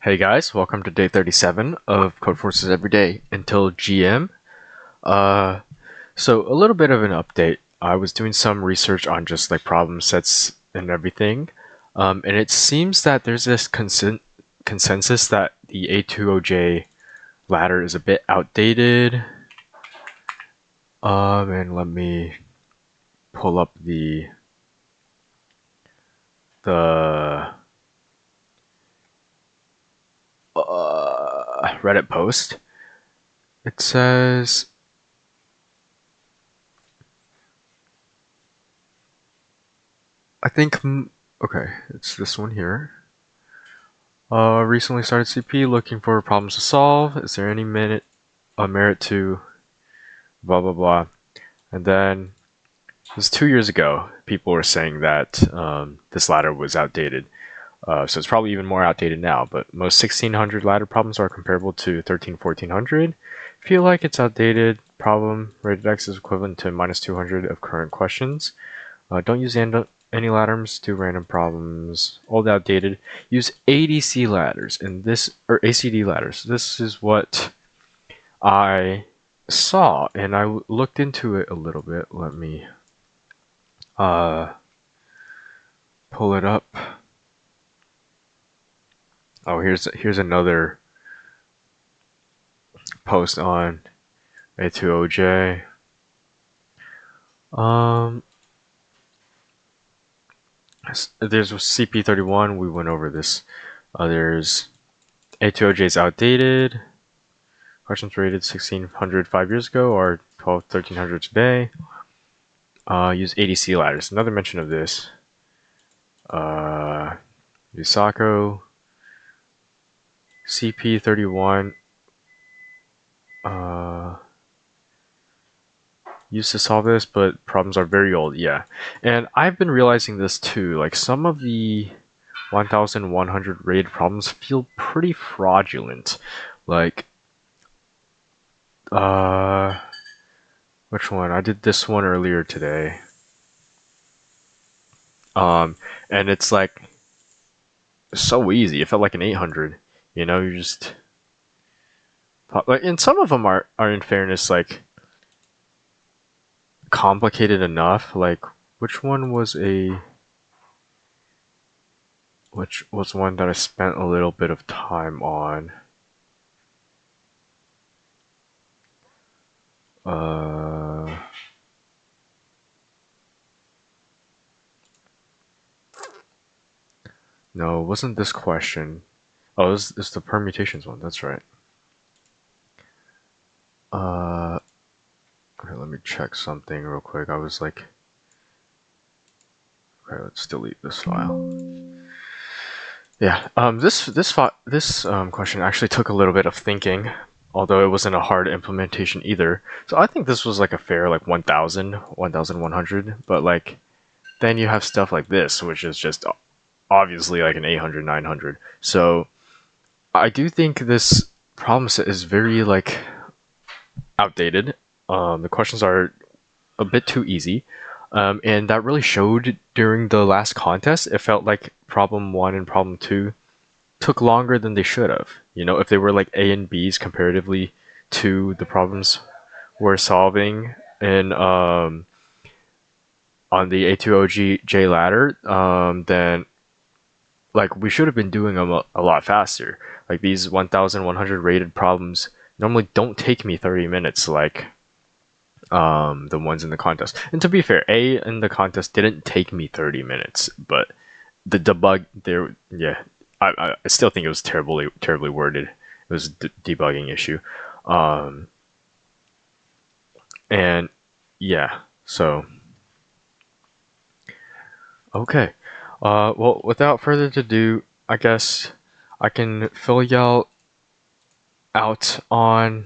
Hey guys, welcome to day 37 of Codeforces Every Day until GM. Uh, so a little bit of an update. I was doing some research on just like problem sets and everything, and it seems that there's this consensus that the A20J ladder is a bit outdated. And let me pull up the Reddit post. It says I think, okay, it's this one here. Recently started CP looking for problems to solve. Is there any merit to blah blah blah? And then it was 2 years ago. People were saying that this ladder was outdated. So it's probably even more outdated now. But most 1600 ladder problems are comparable to 13-1400. Feel like it's outdated. Problem rated X is equivalent to minus 200 of current questions. Don't use any ladders to random problems. Old, outdated. Use ADC ladders and this or ACD ladders. This is what I saw, and I looked into it a little bit. Let me pull it up. Oh, here's another post on A20J. There's CP31. We went over this. There's A20J is outdated. Questions rated 1600 5 years ago or 1300 today. Use ADC ladders. Another mention of this. Yusako. CP31. Used to solve this, but problems are very old. Yeah. And I've been realizing this too. Like some of the 1100 rated problems feel pretty fraudulent. Like, which one? I did this one earlier today. And it's like so easy. It felt like an 800. You know, you just like, and some of them are in fairness like complicated enough. Like, which one was which was one that I spent a little bit of time on? No, it wasn't this question. Oh, it's the permutations one. That's right. Okay, let me check something real quick. I was like, okay, let's delete this file. Yeah. This question actually took a little bit of thinking, although it wasn't a hard implementation either. So I think this was like a fair like 1000, 1100. But like, then you have stuff like this, which is just obviously like an 800, 900. So I do think this problem set is very like outdated. The questions are a bit too easy. And that really showed during the last contest. It felt like problem 1 and problem 2 took longer than they should have. You know, if they were like A and B's comparatively to the problems we're solving in on the A20J ladder, then like we should have been doing them a lot faster. Like these 1100 rated problems normally don't take me 30 minutes like the ones in the contest. And to be fair, A in the contest didn't take me 30 minutes, but the debug there, yeah, I still think it was terribly worded. It was a debugging issue. And yeah, so okay. Well, without further ado, I guess I can fill y'all out on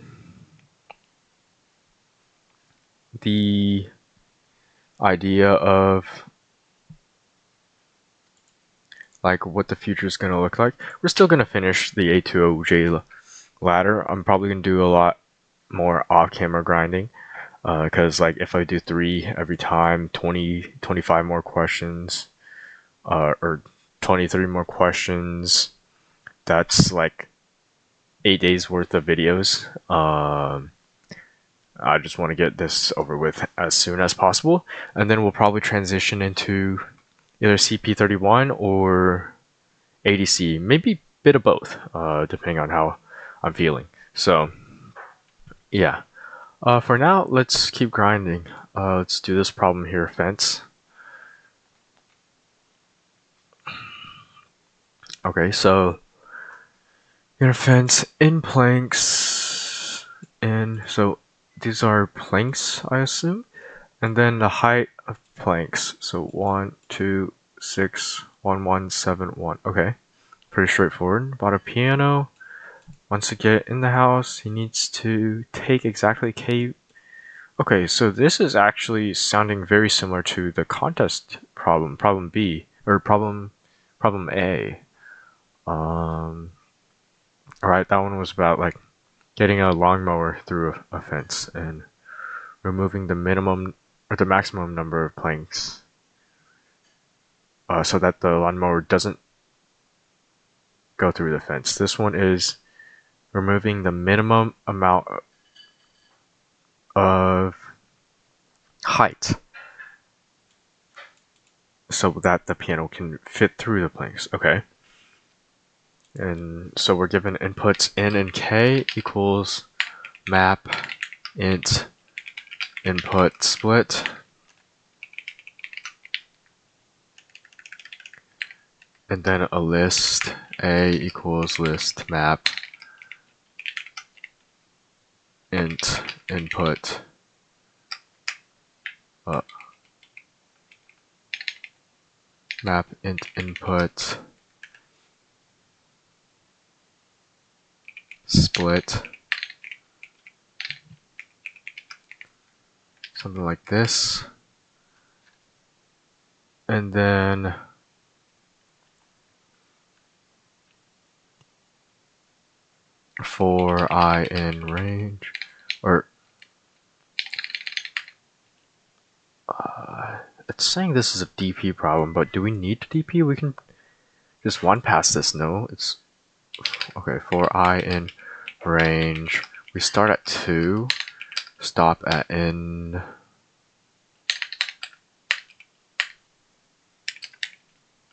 the idea of like what the future is going to look like. We're still going to finish the A20J ladder. I'm probably going to do a lot more off-camera grinding because like if I do 3 every time, 25 more questions or 23 more questions that's like 8 days worth of videos. I just want to get this over with as soon as possible, and then we'll probably transition into either CP31 or ADC, maybe a bit of both, depending on how I'm feeling. So, yeah. For now, let's keep grinding. Let's do this problem here, fence. Okay, so your fence in planks, and so these are planks, I assume, and then the height of planks. So 1, 2, 6, 1, 1, 7, 1. Okay, pretty straightforward. Bought a piano. Once to get in the house, he needs to take exactly K. Okay, so this is actually sounding very similar to the contest problem, problem B, or problem A. Alright, that one was about like getting a lawnmower through a fence and removing the minimum or the maximum number of planks, so that the lawnmower doesn't go through the fence. This one is removing the minimum amount of height so that the piano can fit through the planks. Okay. And so we're given inputs n and k equals map int input split, and then a list a equals list map int input map int input split, something like this, and then for I in range, or it's saying this is a DP problem, but do we need to DP? We can just one pass this. No, it's okay. For I in range, we start at 2, stop at n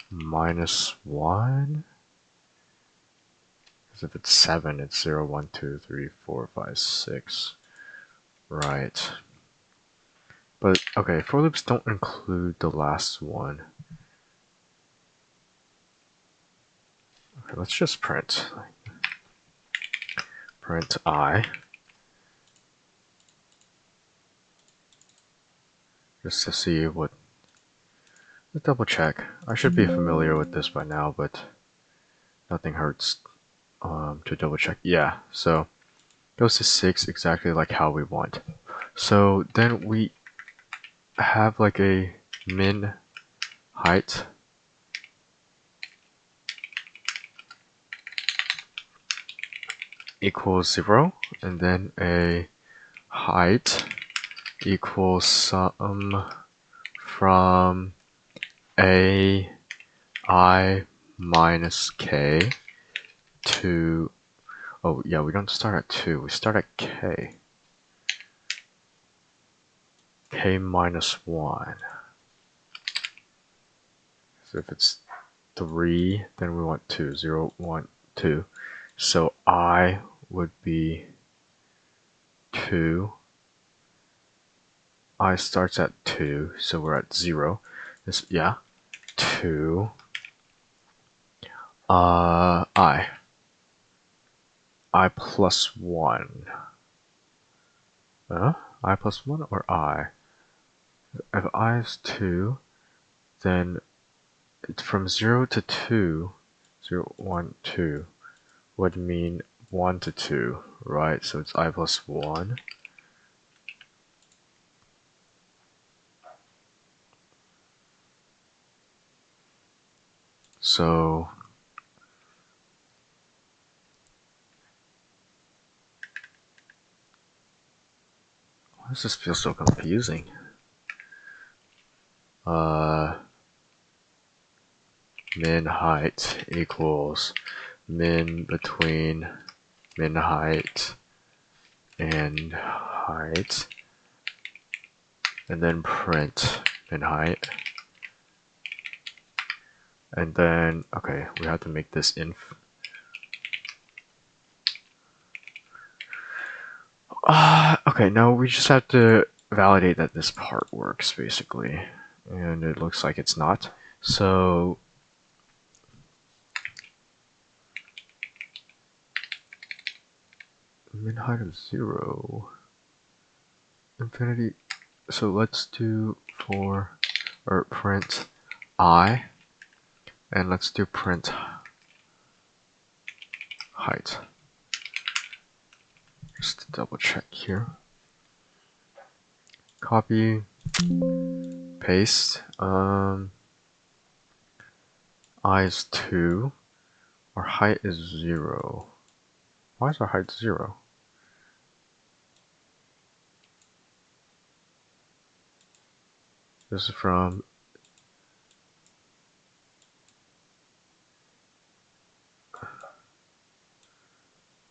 minus 1. Because if it's 7, it's 0, 1, 2, 3, 4, 5, 6. Right. But okay, for loops don't include the last one. Okay, let's just print I, just to see what. Let's double check. I should be familiar with this by now, but nothing hurts to double check. Yeah, so goes to 6 exactly like how we want. So then we have like a min height equals 0, and then a height equals sum from a I minus k to, oh yeah, we don't start at 2, we start at k minus 1. So if it's 3, then we want 2, 0, 1, 2. So I would be 2. I starts at 2, so we're at 0. This, yeah, 2. I plus 1. I plus 1 or I? If I is 2, then from 0 to 2, 0, 1, 2 would mean 1 to 2, right? So it's I plus 1. So why does this feel so confusing? Min height equals min between min height and height, and then print min height. And then, okay, we have to make this inf. Okay, now we just have to validate that this part works, basically. And it looks like it's not. So min height of 0. Infinity. So let's do print I, and let's do print height. Just to double check here. Copy, paste. I is 2. Our height is 0. Why is our height 0? This is from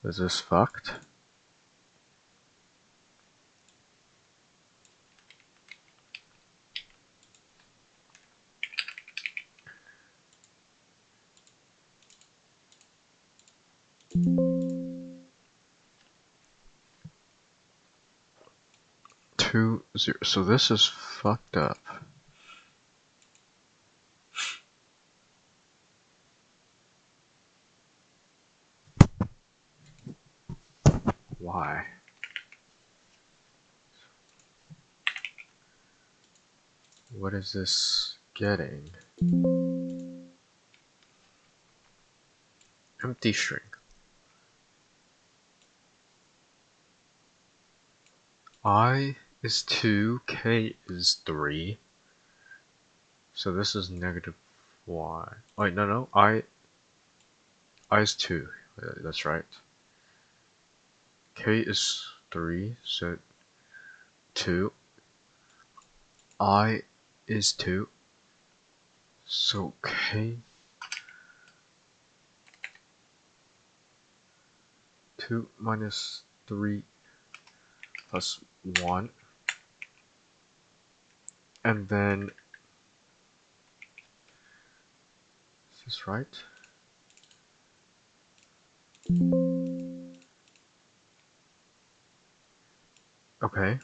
is this fucked? Two zero. So this is fucked up. Why? What is this getting? Empty string. I is 2, k is 3. So this is negative y. Wait, no, I is 2. That's right. K is 3, so 2. I is 2. So k 2 minus 3 plus 1. And then, is this right? Okay.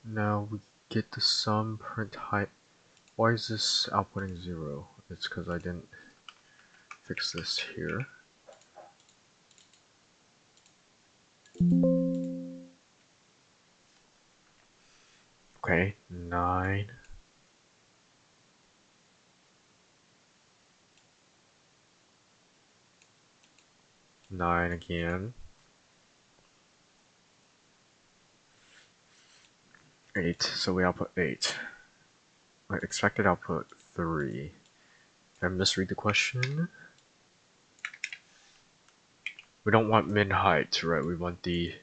Now we get the sum print height. Why is this outputting 0? It's because I didn't fix this here. Okay, 9. 9 again. 8, so we output 8. Right, expected output 3. Did I misread the question? We don't want min height, right? We want the...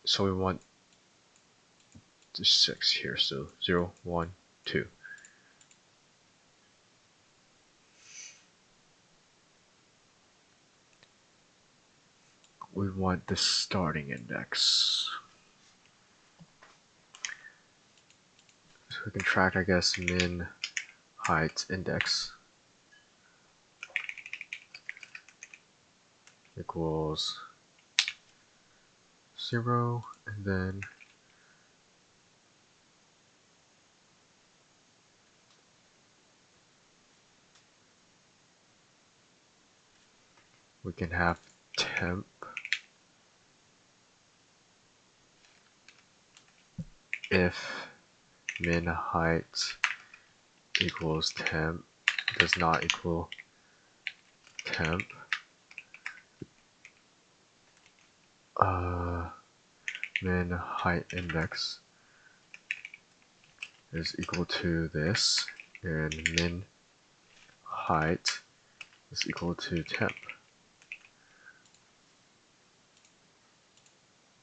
So we want the 6 here, so 0, 1, 2. We want the starting index. So we can track, I guess, min height index equals 0, and then we can have temp if min height equals temp does not equal temp. Min height index is equal to this, and min height is equal to temp.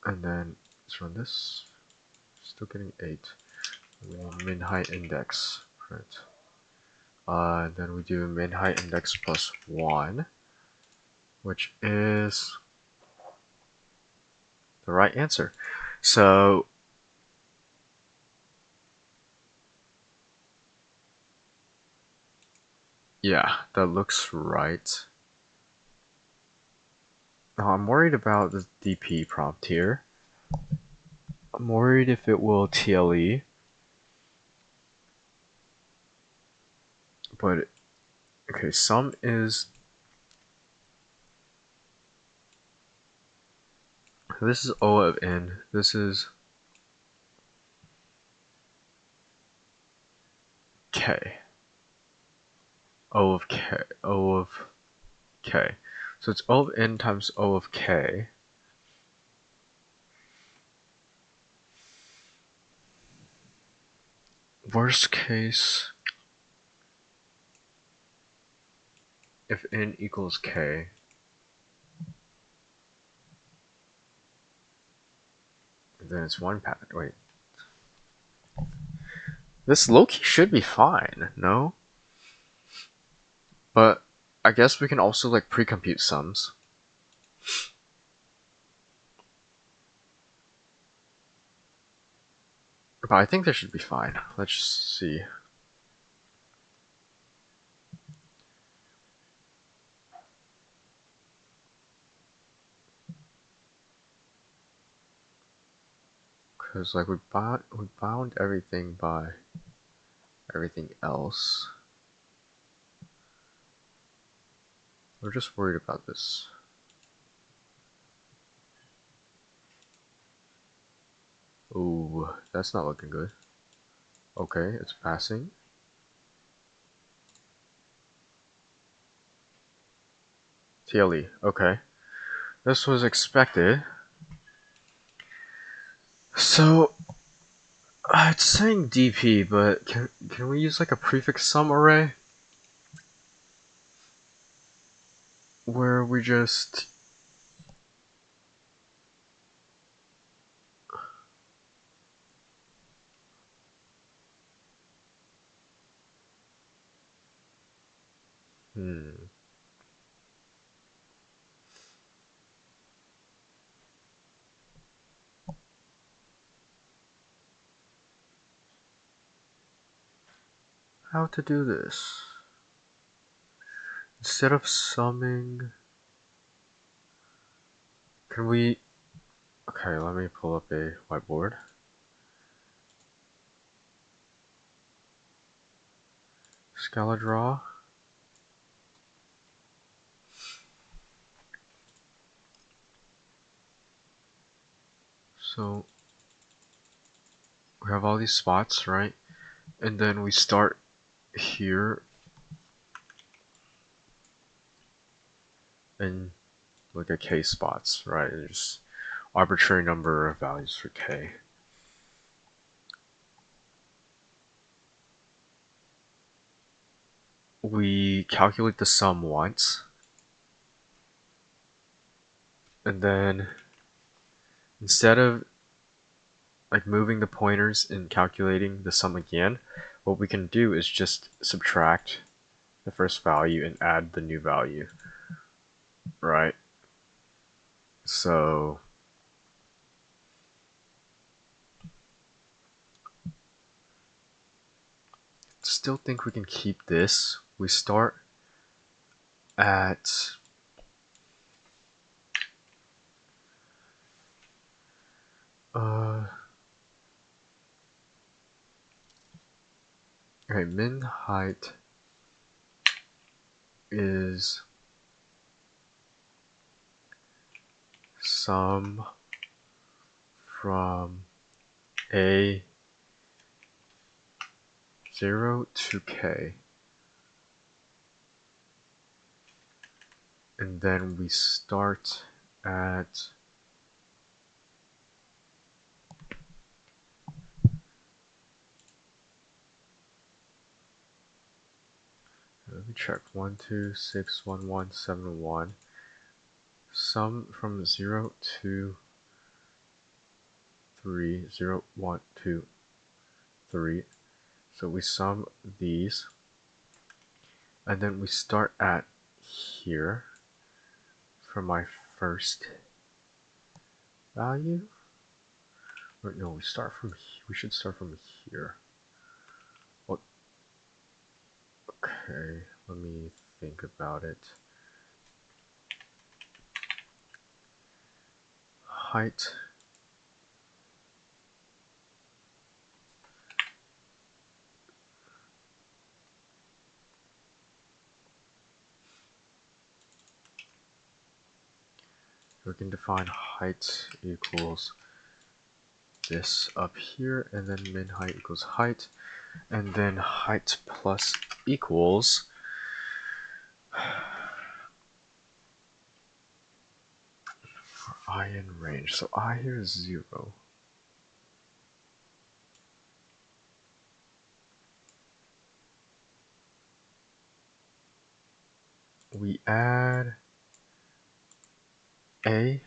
And then let's run this. Still getting 8. We want min height index print. Then we do min height index plus 1, which is the right answer. So yeah, that looks right. Now I'm worried about the DP prompt here. I'm worried if it will TLE, but okay, sum is, this is O of n, this is k, O of k, O of k. So it's O of n times O of k. Worst case, if n equals k, then it's one pattern. Wait. This low-key should be fine, no? But I guess we can also like pre-compute sums. But I think this should be fine. Let's just see. Because like we bound everything by everything else. We're just worried about this. Ooh, that's not looking good. Okay, it's passing. TLE, okay. This was expected. So, it's saying DP, but can we use like a prefix sum array? Where we just... How to do this? Instead of summing... Can we... Okay, let me pull up a whiteboard. Scala draw. So we have all these spots, right? And then we start here and look at k spots, right? There's arbitrary number of values for k. We calculate the sum once, and then instead of like moving the pointers and calculating the sum again, what we can do is just subtract the first value and add the new value, right? So still think we can keep this. We start at okay, min height is sum from a 0 to k, and then we start at let me check 1 2 6 1 1 7 1. Sum from 0 to 3 0 1 2 3. So we sum these, and then we start at here for my first value. Or no, we should start from here. Well, okay, let me think about it. Height. We can define height equals this up here, and then min height equals height, and then height plus equals I in range. So I here is 0. We add A,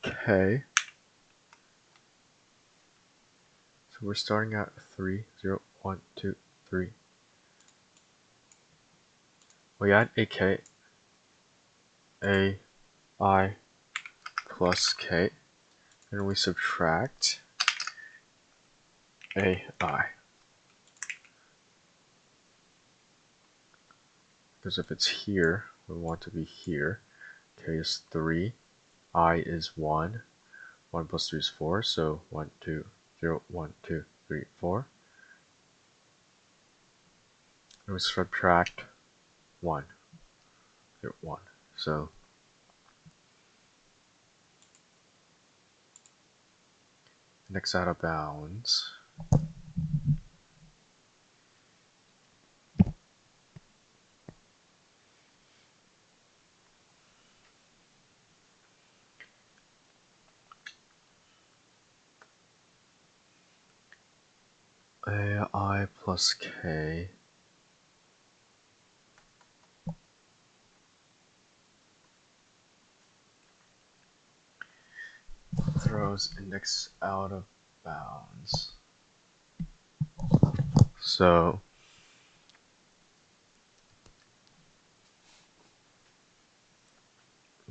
K. So we're starting at 3, 0, 1, 2, 3. We add AK, A, I plus K, and we subtract AI. Because if it's here, we want to be here. K is 3, I is 1. 1 plus 3 is 4, so 1, 2, 0, 1, 2, 3, 4. And we subtract 1, 0, 1. So next out of bounds. AI plus K throws index out of bounds. So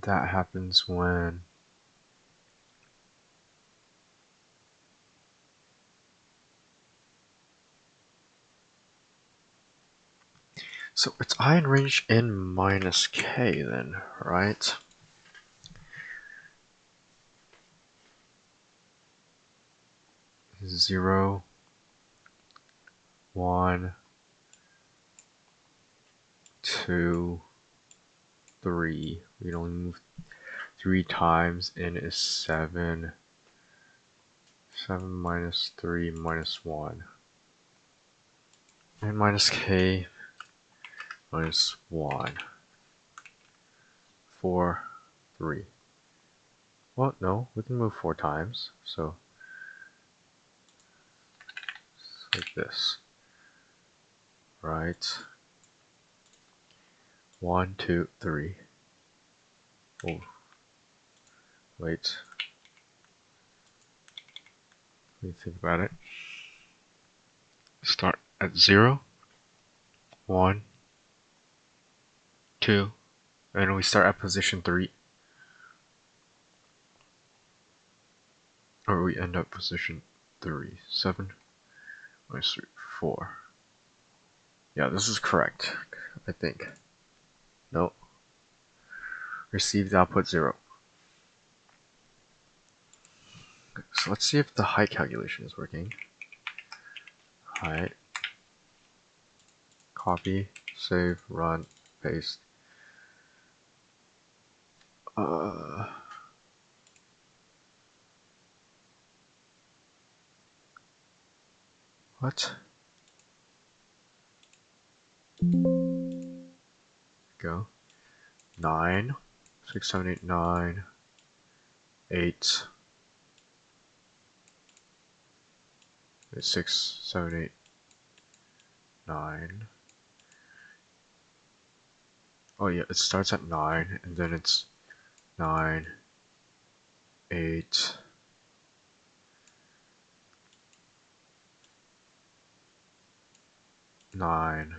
that happens when so it's I in range n minus K then, right? Zero, 1, 2, 3. We only move 3 times. N is 7. 7 minus 3 minus 1. N minus K minus 1. 4, 3. Well, no, we can move 4 times. So it's like this. Right? 1, 2, 3. Oh, wait. Let me think about it. Start at 0, 1, 2, and we start at position 3. Or we end up position 3. 7 minus 3, 4. Yeah, this is correct, I think. No. Received output 0. So let's see if the height calculation is working. Height. Copy, save, run, paste. What? Go. 9, 6, 7, 8, 9, 8, 6, 7, 8, 9. Oh yeah, it starts at 9, and then it's 9, 8, 9,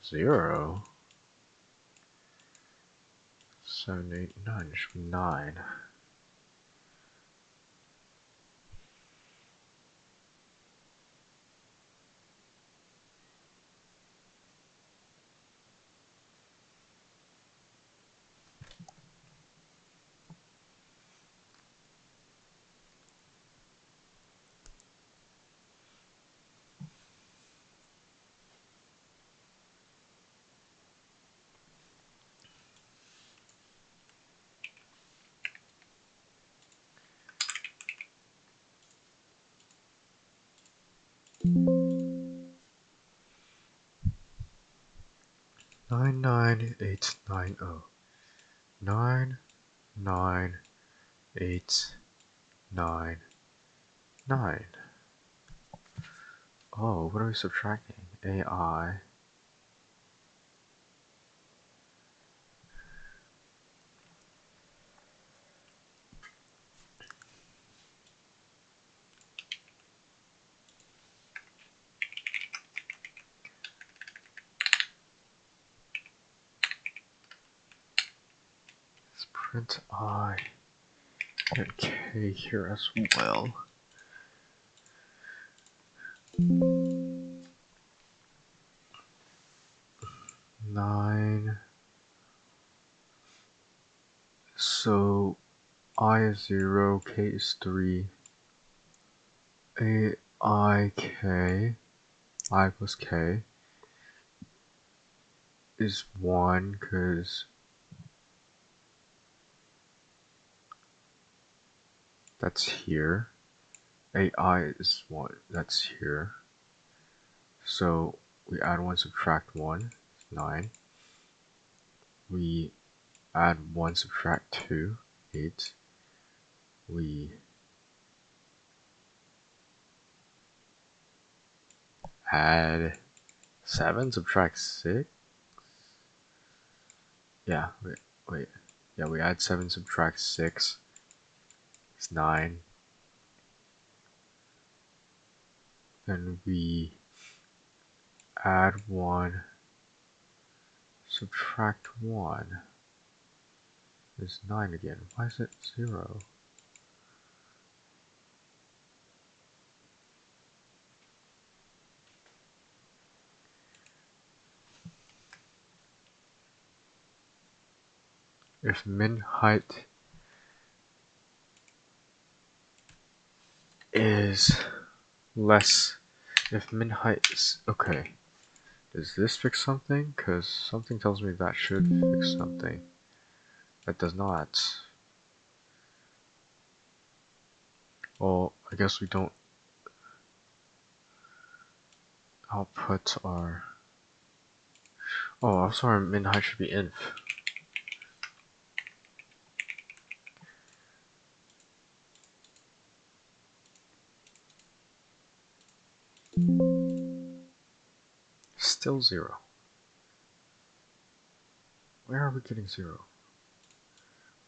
0, 7, 8, 9. It should be 9. 9, 9, 8, 9, 0. 9, 9, 8, 9, 9. Oh, what are we subtracting? AI. Let's print I and K here as well. 9. So I is 0, K is 3. I plus K is 1 because that's here. AI is 1, that's here. So we add 1, subtract 1, 9. We add 1, subtract 2, 8. We add 7, subtract 6. Yeah, wait. Yeah, we add 7, subtract 6. It's 9. Then we add 1, subtract 1. It's 9 again. Why is it 0? If min height is less, if min height is, okay. Does this fix something? Because something tells me that should fix something. That does not. Well, I guess we don't output our... Oh, I'm sorry, min height should be inf. Still 0. Where are we getting 0?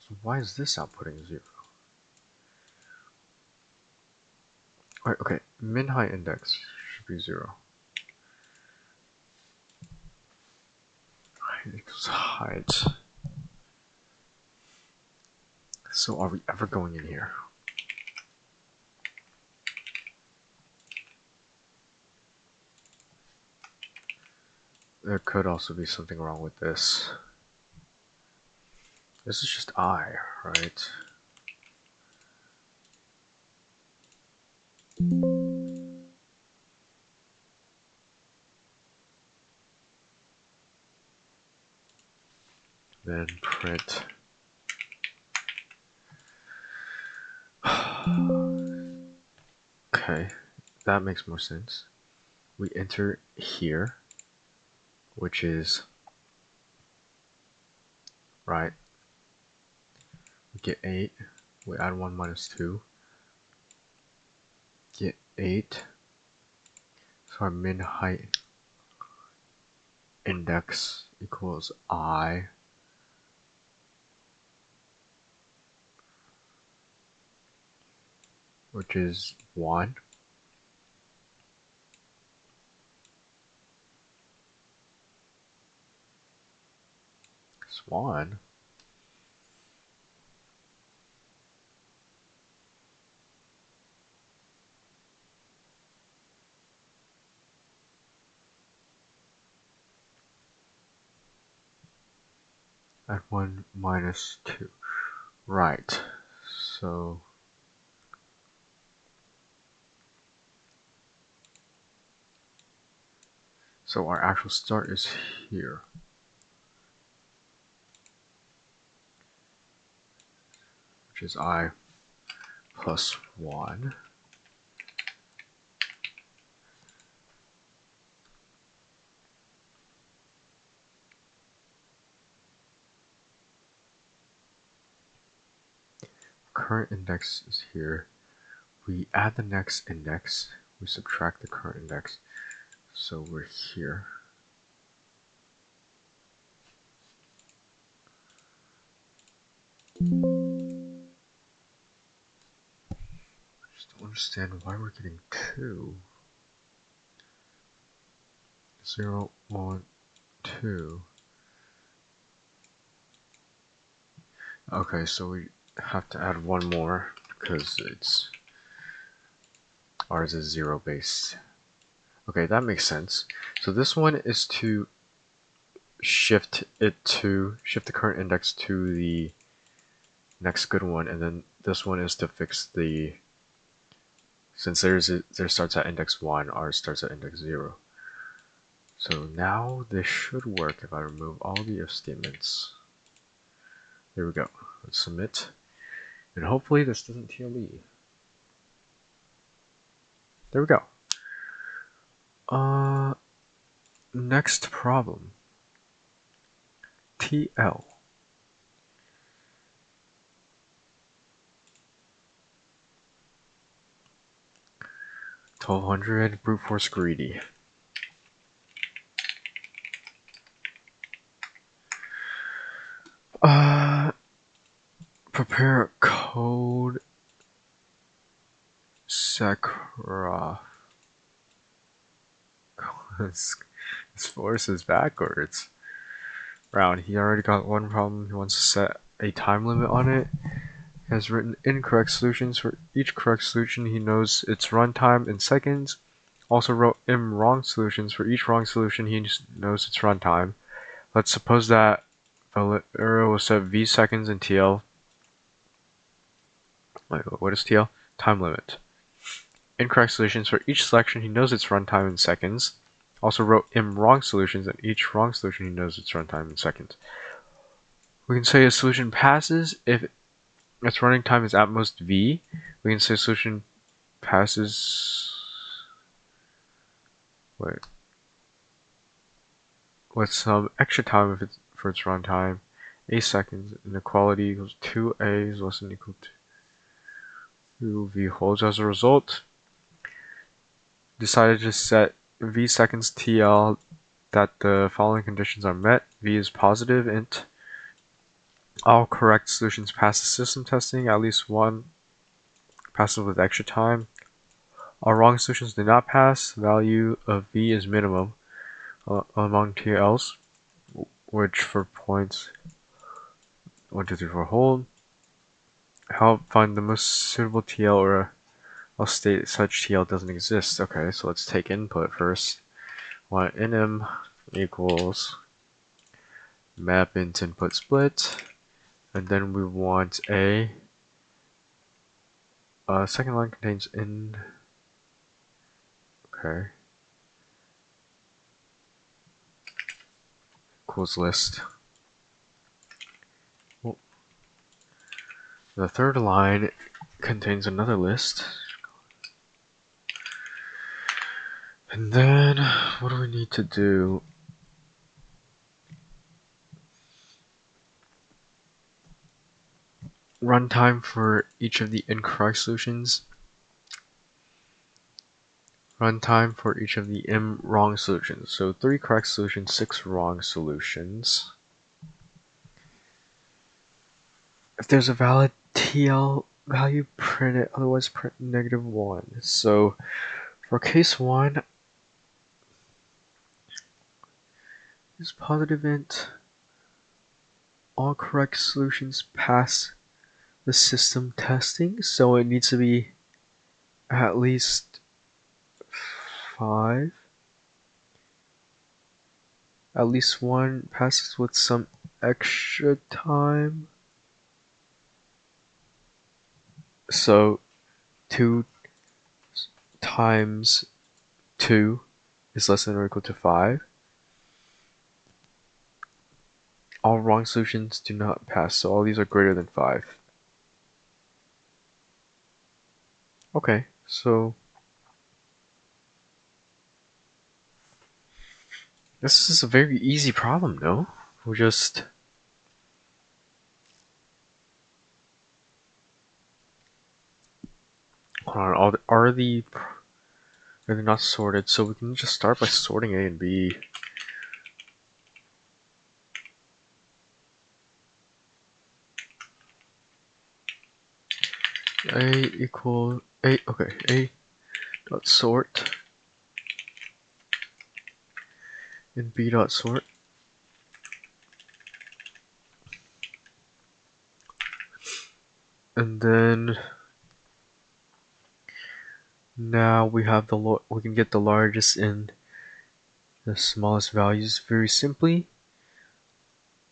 So why is this outputting 0? Alright, okay, min height index should be 0. Height equals height. So are we ever going in here? There could also be something wrong with this. This is just I, right? Then print. Okay, that makes more sense. We enter here, which is right. We get 8. We add 1 minus 2. Get 8. So our min height index equals I. which is 1. It's 1. At 1 minus 2. Right. So our actual start is here. Which is I plus 1. Current index is here. We add the next index. We subtract the current index. So we're here. Just don't understand why we're getting 2. 0, 1, 2. Okay, so we have to add one more because ours is 0 based. Okay, that makes sense. So this one is to shift the current index to the next good one, and then this one is to fix the, since theirs starts at index 1, ours starts at index 0. So now this should work if I remove all the if statements. There we go. Let's submit. And hopefully this doesn't TLE. There we go. Next problem. TL. $1,200 brute force greedy. Prepare code Sakura. This force is backwards. Brown, he already got one problem. He wants to set a time limit on it. He has written incorrect solutions. For each correct solution, he knows its runtime in seconds. Also wrote wrong solutions. For each wrong solution, he knows its runtime. Let's suppose that the arrow will set v seconds in TL. Wait, what is TL? Time limit. Incorrect solutions. For each selection, he knows its runtime in seconds. Also wrote wrong solutions, and each wrong solution he knows its runtime in seconds. We can say a solution passes if its running time is at most v. We can say a solution passes with some extra time for its runtime, a seconds. Inequality equals 2a is less than or equal to v holds. As a result, decided to set v seconds TL that the following conditions are met. V is positive int. All correct solutions pass the system testing. At least one passes with extra time. All wrong solutions do not pass. Value of v is minimum among TLs, which for points 1, 2, 3, 4 hold. Help find the most suitable TL, or I'll state such TL doesn't exist. Okay, so let's take input first. Want inm equals map int input split, and then we want a second line contains in. Okay. Equals list. Well, the third line contains another list. And then what do we need to do? Runtime for each of the incorrect solutions. Runtime for each of the wrong solutions. So 3 correct solutions, 6 wrong solutions. If there's a valid TL value printed, otherwise print -1. So for case 1, is positive int all correct solutions pass the system testing, so it needs to be at least 5. At least one passes with some extra time. So 2 times 2 is less than or equal to 5. All wrong solutions do not pass, so all these are greater than 5. Okay, so this is a very easy problem, no? We just hold on. Are they not sorted? So we can just start by sorting A and B. A equal A. Okay, A dot sort and B dot sort. And then now we have we can get the largest and the smallest values very simply.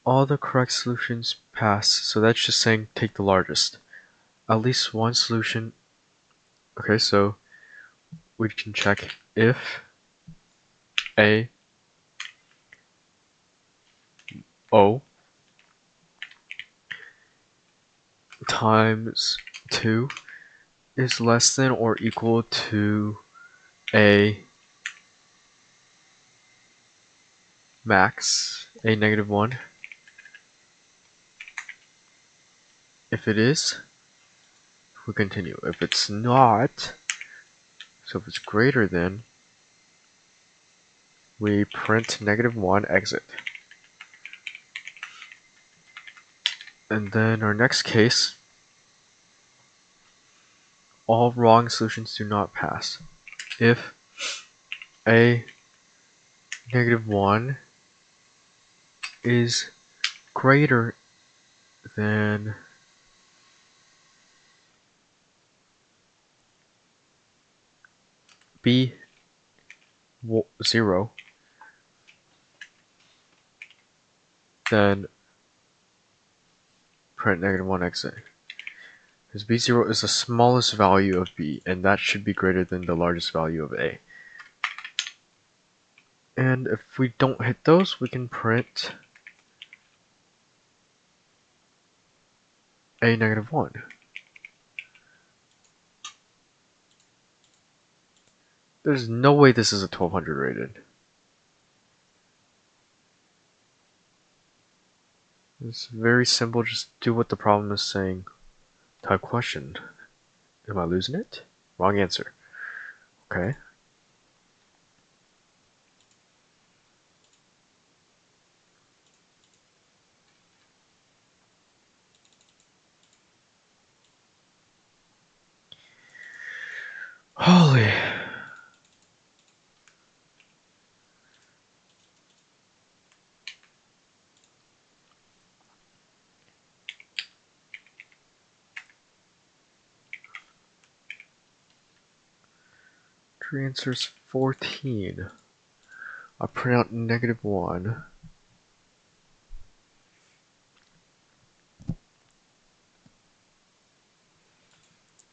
All the correct solutions pass, so that's just saying take the largest. At least one solution. Okay, so we can check if A O times 2 is less than or equal to A max, A -1. If it is, we continue. If it's not, so if it's greater than, we print -1 exit. And then our next case, all wrong solutions do not pass. If A -1 is greater than B 0, then print -1 exit. Because B0 is the smallest value of B, and that should be greater than the largest value of A. And if we don't hit those, we can print A -1. There's no way this is a 1200 rated. It's very simple, just do what the problem is saying type question. Am I losing it? Wrong answer. Okay. Holy. True answer is 14. I'll print out -1.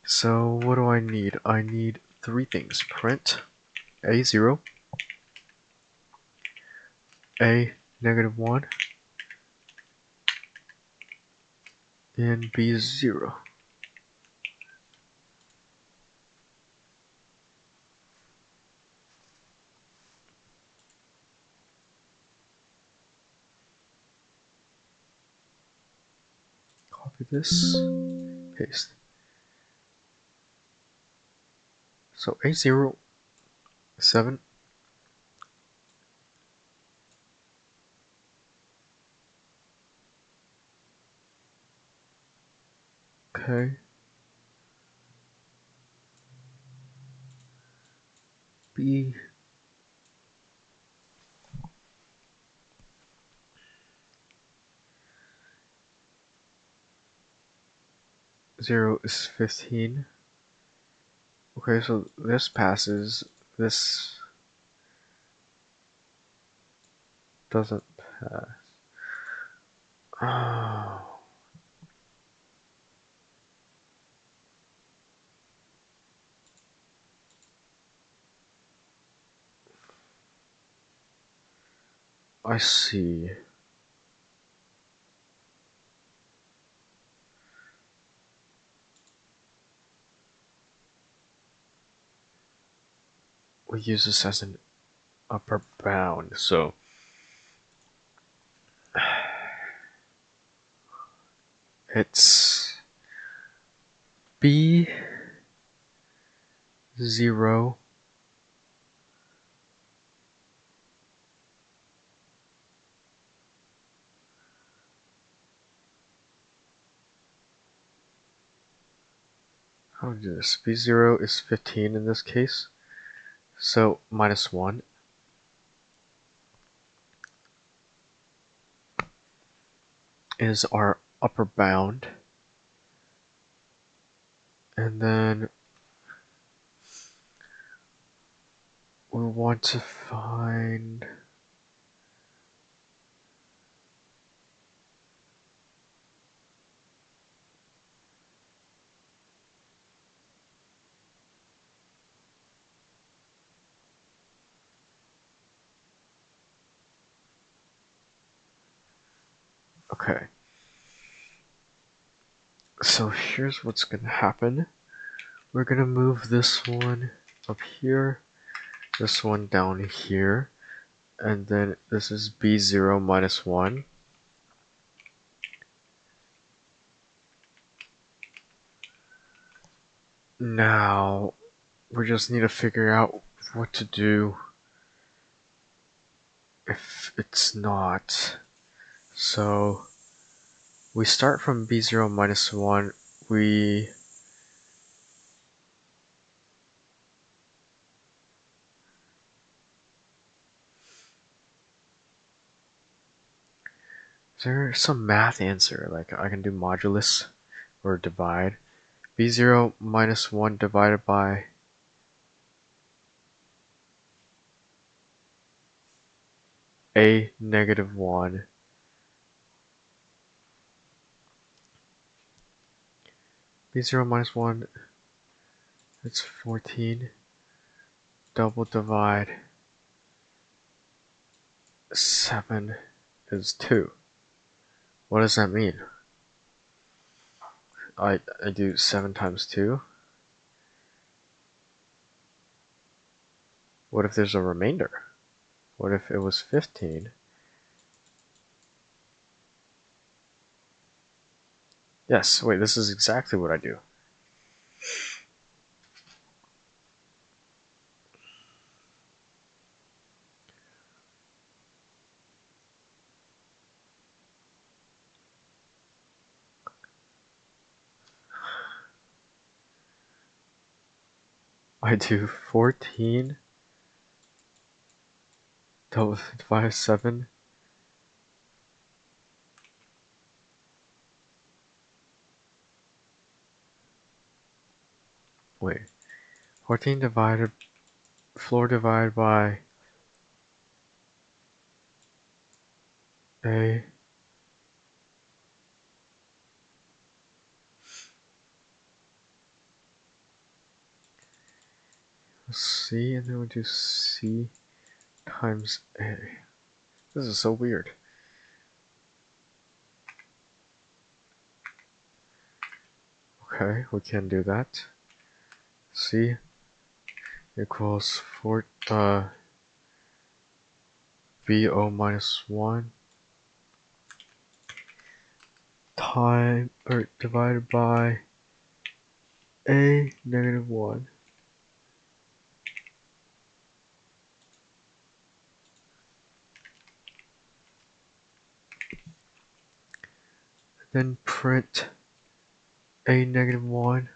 So what do I need? I need 3 things. Print A0, A -1, and B0. Copy this, paste. So A0, 7. Okay. B 0 is 15. Okay, so this passes, this doesn't pass. Oh, I see. We use this as an upper bound, so it's B 0 how do we do this? B0 is 15 in this case, so minus 1 is our upper bound, and then we want to find okay. So here's what's gonna happen. We're gonna move this one up here, this one down here, and then this is B0 minus 1. Now, we just need to figure out what to do if it's not. So, we start from B0 minus 1. Is there some math answer? Like I can do modulus or divide. B0 minus 1 divided by A negative 1. B0 minus 1, it's 14. Double divide 7 is 2. What does that mean? I do 7 times 2. What if there's a remainder? What if it was 15? Yes, wait, this is exactly what I do. I do 14 divide 7. Wait, 14 divided, floor divided by A. C, and then we do C times A. This is so weird. Okay, we can do that. C equals VO minus 1 divided by A negative 1. Then print A negative 1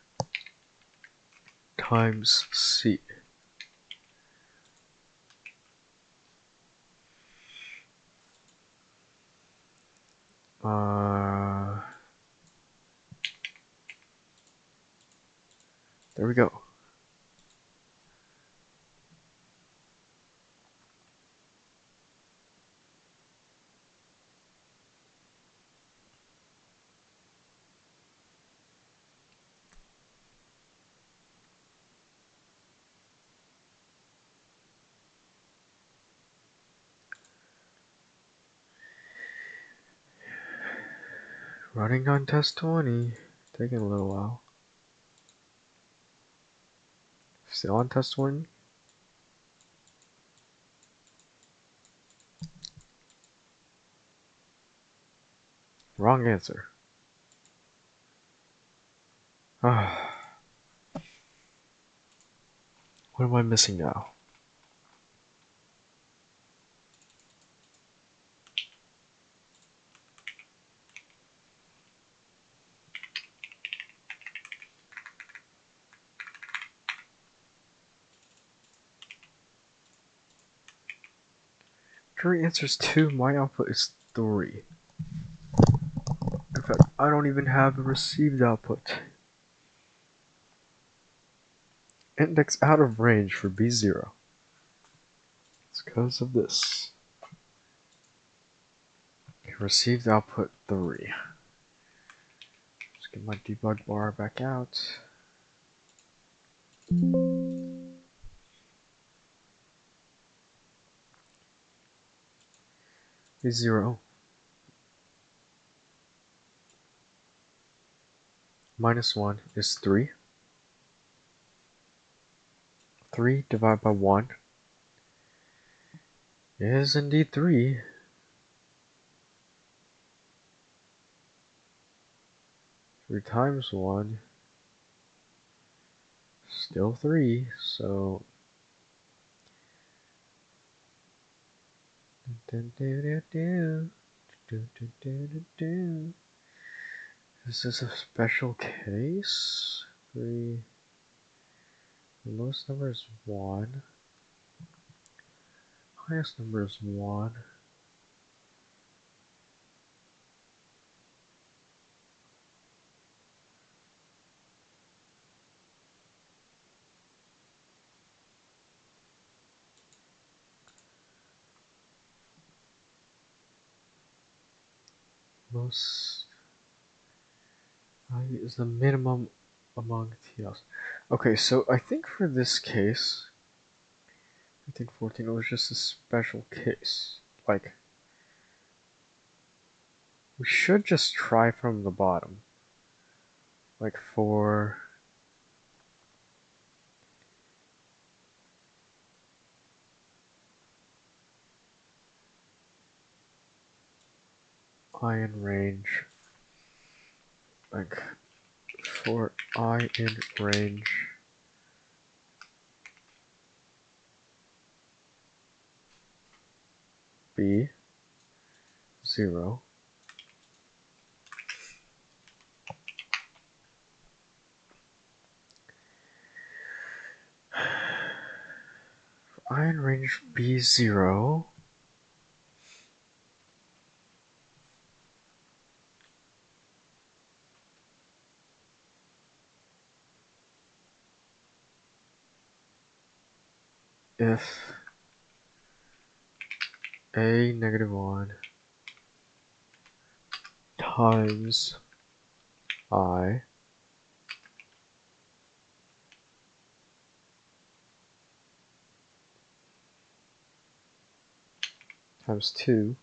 times C. There we go. Running on test 20. Taking a little while. Still on test 20? Wrong answer. What am I missing now? Your answer is 2, my output is 3. In fact, I don't even have a received output. Index out of range for B0. It's because of this. Received output 3. Let's get my debug bar back out. B0 minus 1 is 3. 3 divided by 1 is indeed 3. 3 times 1, still 3, so... Is this a special case? 3... The lowest number is 1. Highest number is 1. Most value is the minimum among TLs. Okay, so I think for this case, I think 14 was just a special case. Like, we should just try from the bottom. Like for... I in range. Like, for I in range... B 0. I in range B0. If A negative 1 times I times 2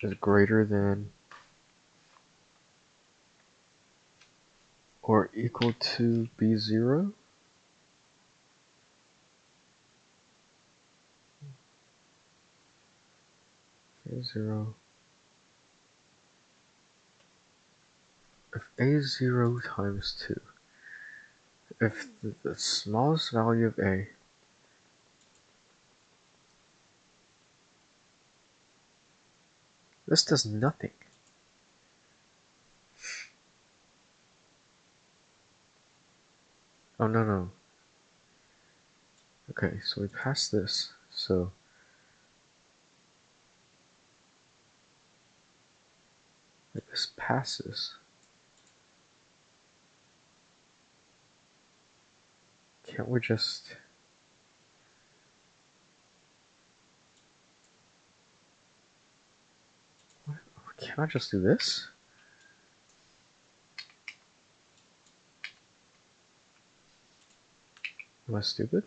is greater than or equal to B0. A0. If A0 times 2, if the smallest value of A this does nothing. Oh, no. Okay, so we passed this, so Like this passes. Can't we just... What? Can't I just do this? Am I stupid?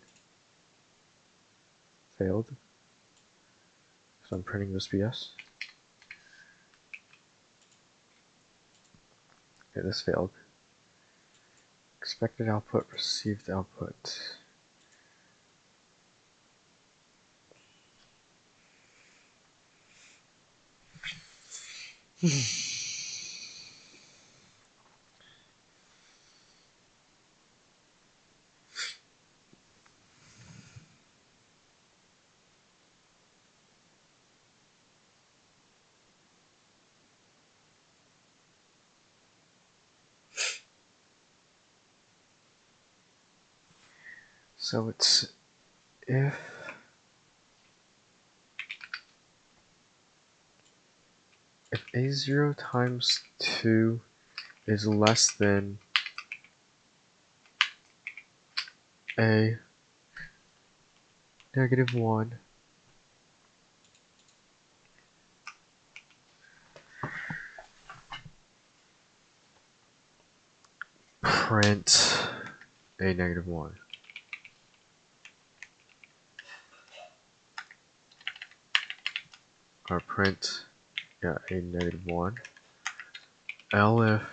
Failed. So I'm printing this BS. Okay, this failed. Expected output, received output. So it's if A0 times 2 is less than A negative 1, print A negative 1. Or print, yeah, A negative 1. Elif,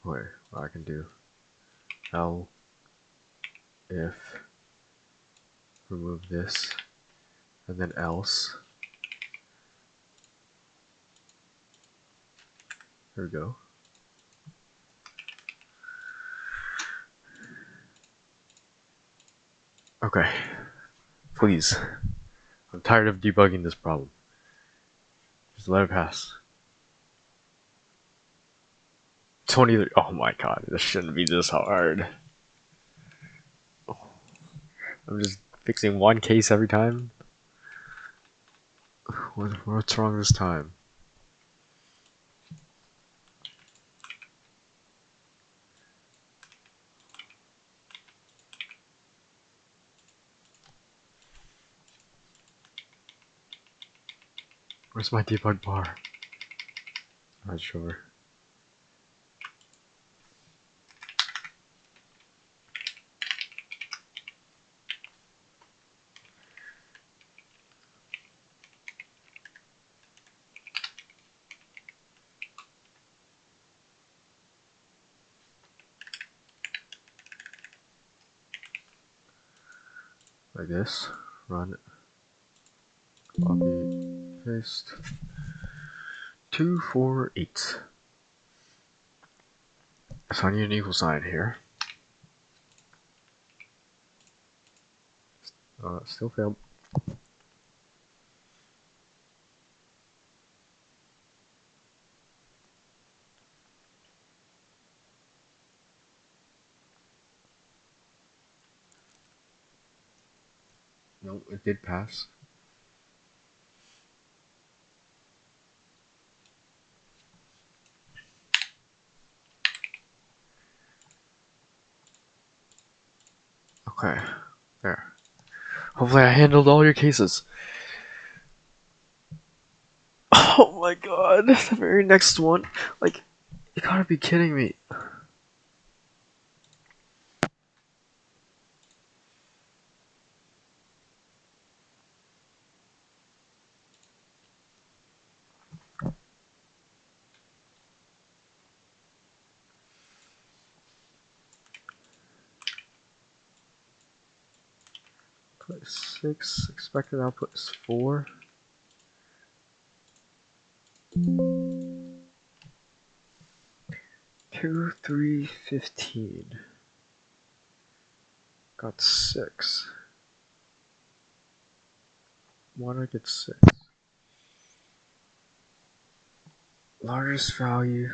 wait, what I can do, L if, remove this, and then else. There we go. Okay, please. I'm tired of debugging this problem. Just let it pass. 23. Oh my god, this shouldn't be this hard. I'm just fixing one case every time. What's wrong this time? Where's my debug bar? Not sure. Like this. Run. Copy. Paste. 248. So I need an equal sign here. Still failed. No, it did pass. Okay, there. Hopefully I handled all your cases. Oh my god, the very next one. Like, you gotta be kidding me. Put 6, expected output is 4. 2, 3, 15. Got 6. Why did I get 6? Largest value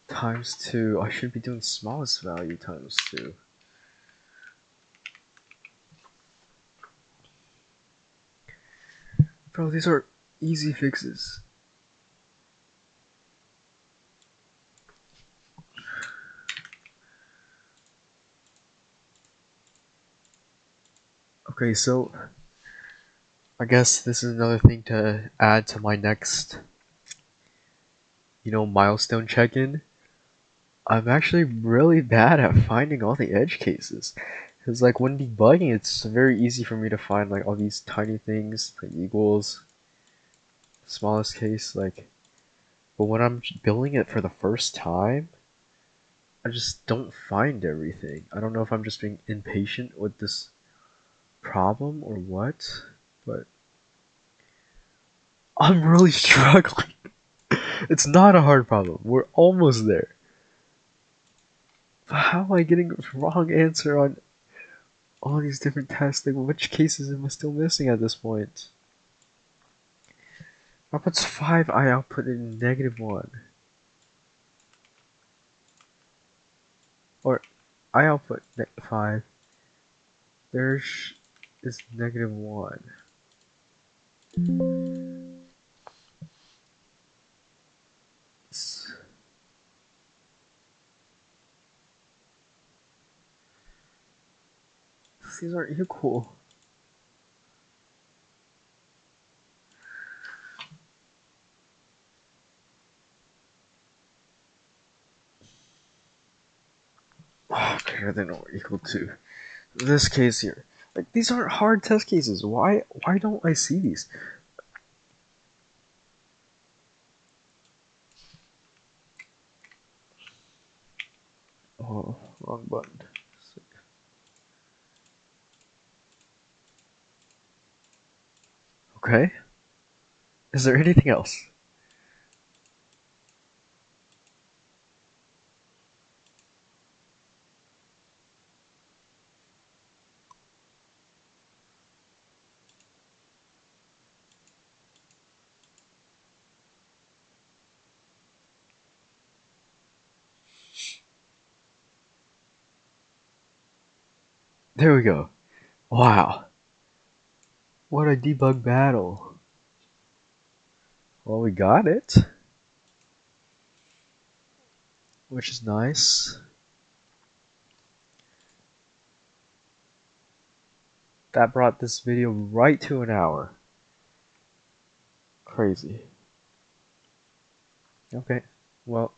times 2. I should be doing smallest value times 2. Bro, these are easy fixes. Okay, so I guess this is another thing to add to my next, milestone check-in. I'm actually really bad at finding all the edge cases. Because, like, when debugging, it's very easy for me to find, like, all these tiny things, like equals, smallest case, like, but when I'm building it for the first time, I just don't find everything. I don't know if I'm just being impatient with this problem or what, but I'm really struggling. It's not a hard problem. We're almost there. But how am I getting the wrong answer on all these different tests? Like, which cases am I still missing at this point? Output's 5, I output in -1. Or, I output 5. There's is -1. These aren't equal. Greater than or equal to this case here. Like, these aren't hard test cases. Why don't I see these? Oh, wrong button. Okay. Is there anything else? There we go. Wow. What a debug battle. Well, we got it, which is nice. That brought this video right to an hour. Crazy. Okay, well,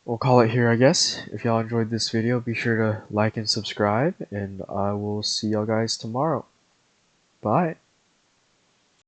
we'll call it here, I guess. If y'all enjoyed this video, be sure to like and subscribe, and I will see y'all guys tomorrow. Bye.